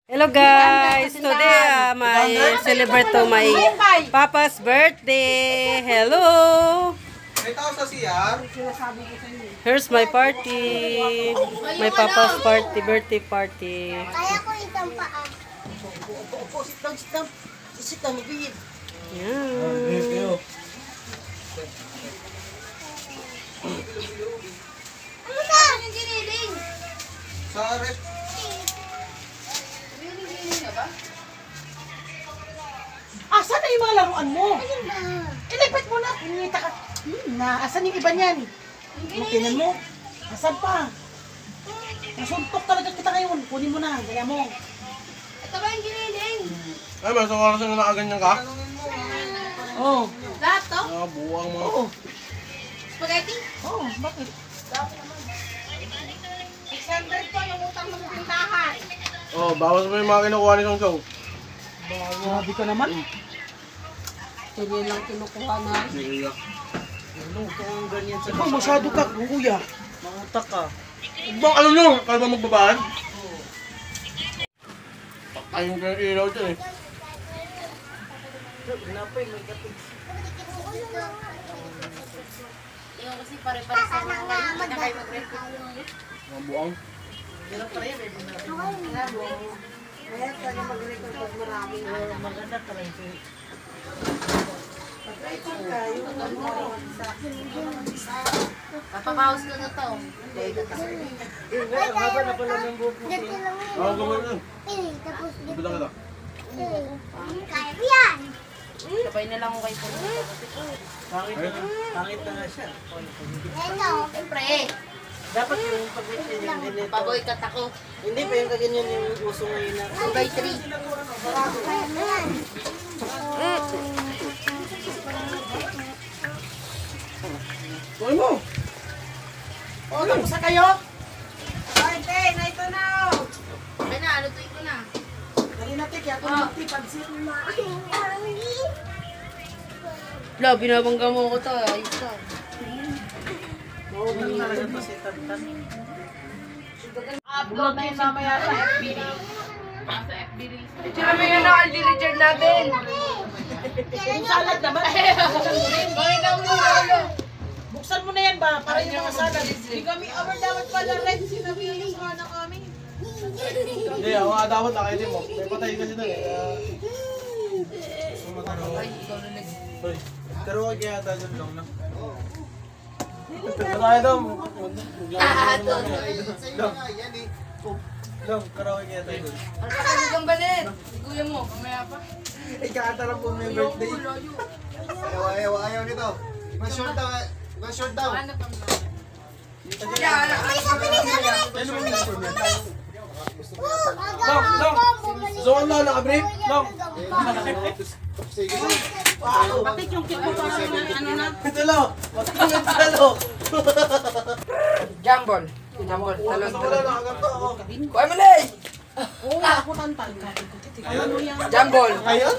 Hello guys! Today may celebrate to my Papa's birthday. Hello! Here's my party. My Papa's party, birthday party. Kaya ko itong paa. Yeah. Ano na? Yung giniling. Sorry. Asan na yung mga laruan mo? Ayun na. Ilipat mo na. Pinita ka. Asan yung iba niyan? Tinan mo. Asan pa? Nasuntok talaga kita ngayon. Kunin mo na. Gaya mo. Ito ba yung giniling? Ay, mas oras na nakaganyan ka? Oo. Lahat to? Buwang mo. Oo. Spaghetti? Oo. Bakit? 600 po yung utang mo sa tindahan. Oh, bawas mo yung mga kinukuha ni Song Song. Grabe ka naman. Sige lang kinukuha na. Sige. Ikaw masyado ka, kuya. Mangutak ka. Bang alam nyo, kaya ba magbabaan? Pakayin ka ng ilaw dyan eh. Yung kasi pare-pare sa mga na kayo mag-record. Mga buwang. Papapaus ko na to. Ako gawin yun. Tapos Bilang kita. kaya mo yan. Sabay na lang ako kay Paul. Pangit na nga siya. Ito. Siyempre, Dapat yung pag-within yung ganito. paboykat ako. Hindi pa yung kaganyan yung uso ngayon na. 2 by 3. Kaya mo yan. Gawin mo. O, tapos na kayo? May na, alutuin ko na. Dali natin, kaya kung hindi pansin. Wala, binabangga mo ko to. Ayos ka. Oo, ganun talaga to si Tantan. Upload na yun mamaya sa FB. Sa FB Reels. Tsaka may nga na-RD Richard natin. Yung salad naman. Bakit ako nung Buksan mo na yan ba? Para yung mga salad. Hindi kami over dapat pala red. Sinabi niyo sa na kami. Hindi, ako nga dapat nakainin mo. May patay kasi doon eh. Ay, ikaw na nag... Hoy, pero wag kaya tayo dyan lang na. Tayo daw. Lang, karaoke kaya tayo dun. Ano ka kami kang balit? Si kuya mo, mamaya pa. Ikatarap po may birthday. Ayaw nito. Mas short daw. Mas short daw. Ano pa mo? Zone lang, nakabrief? Long. Bakit yung cake mo parang ano na? Ito lang. Matangin talo. Jambol. Jambol. Talon. Wala, nakaganto ako. Kuya mo na Oo, ako Tantan. Jambol. Ngayon?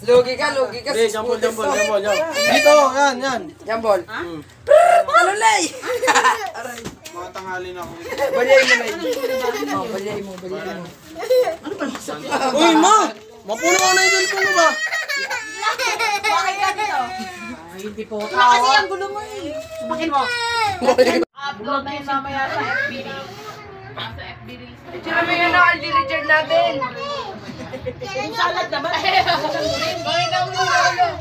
Lugi ka. Hindi, jambol. Dito, yan. Jambol. Talulay! Mga tanghali na ako. Balyay mo na yun. Oh, balyay mo. Uy, ma! Mapuno ka na yung cellphone mo ba? Bakit ka dito? Ay, hindi po. Kasi ang gulo mo eh. Bakit mo? Upload na yun mamaya sa FB. Nasa FB Reels. Itsura mo yun na Aldi Richard natin. Yung salad naman. Bakit ang ulo?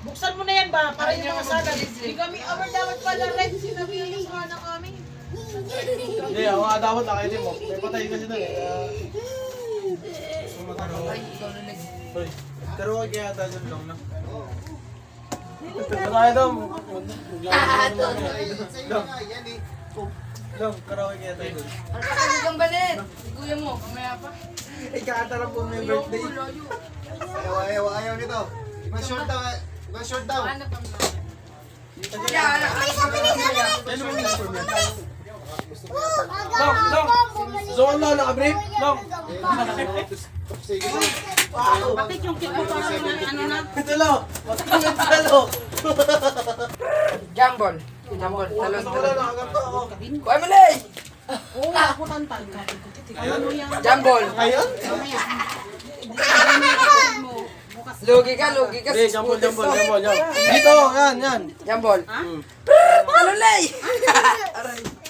Buksan mo na yan ba? Para yung mga salad. Hindi kami over dapat pala red. Sinabi yung sana kami. Hindi, ako nga dapat nakaitin mo. May patay kasi doon eh. Ay, ikaw na nag... Hoy, pero wag kaya tayo lang na. Tayo daw. Lang, karaoke kaya tayo doon. Ano ka kang balit? Si kuya mo, mamaya pa. Ikatarap po may birthday. Ayaw nito. Mas-short daw. Mas-short daw. Ano pa mo? Yan. Long. Zone na naka-brief. Long. Pati yung cake mo para ano na. Ito lo. Ito lo. Jambol. Jambol. Talon. Wala nakaganto ako. Kuya mo lay! Oo nga, ako tantay. Ano yan? Jambol. Ngayon? Lugi ka. Hindi, jambol. Dito, yan. Jambol. Talon lay!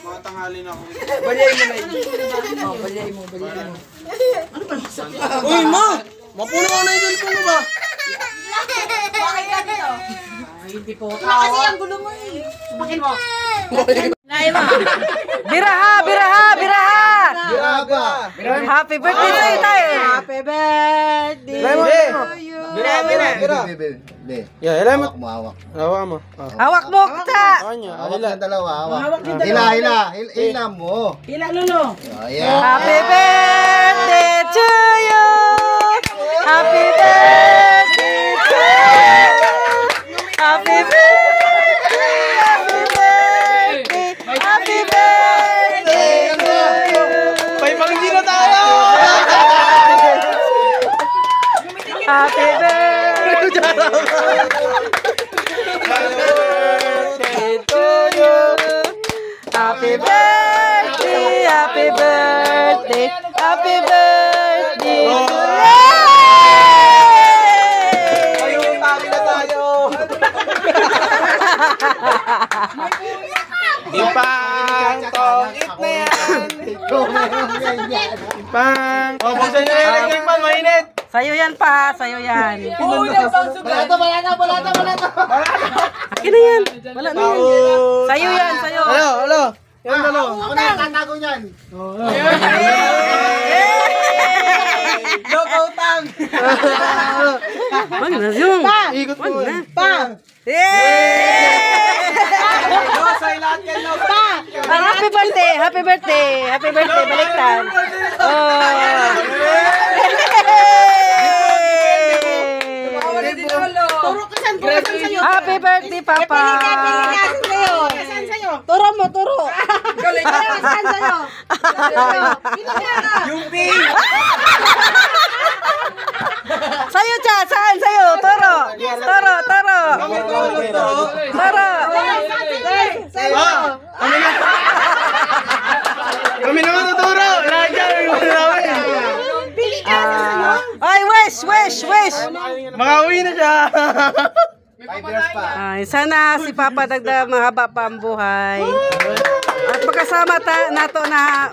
Mga tanghali na ako. Balyay mo lay. Oh, balyay mo. Uy, ma! Mapuno ka na yung cellphone mo ba? Bakit ka dito? Hindi po. Kasi ang gulo mo eh. Sumakin mo. Biraha! Biraga! Happy birthday sa'yo tayo! Happy birthday. Bira. Yeah, ilay mo. Hawak. Hawa mo. Hawak mo kita! Kanya. Hawak ng dalawa, hawak. Hawak din dalawa. Hila mo. Hila, Lolo. Ayan. Happy birthday to you! Happy birthday to you! Happy birthday! Happy birthday to you! May pangindi na tayo! Happy birthday to you! Happy birthday! Happy birthday! Happy birthday to you! Ayun, tali na tayo! Ipang tongit na yan! Ipang! O, buksan nyo na yung electric fan, mainit! Sa'yo yan pa, sa'yo yan. Balata. Akin na yan. Wala na yan. Sa'yo yan, sa'yo. Hello! Yan dalo! Ako na yung tatago niyan. Look, utang! Wag na yung. Ikot mo! Wag na. Pa! Yay! No, sa lahat kayo! Happy birthday! Happy birthday! Happy birthday! Baliktad. Turo ka saan? Turo saan sa'yo? Happy birthday, Papa! Saan sa'yo? Saan sa'yo? Turo mo, turo. Saan sa'yo? Yung pink! Sa'yo, Cha! Saan? Sa'yo! Toro! Toro! Toro! Kami tulog to! Toro! Kami naman tuturo! Raja! Ay, wish! Makauwi na siya! 5 years pa. Ay, sana si Papa dagdag mahaba pa ang buhay. At magkasama nato na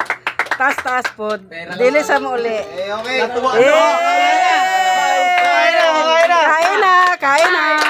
taas-taas po. Dili sa mo uli. Okay. Natuwa Eh! na! Kain na! Kain na! Kain na!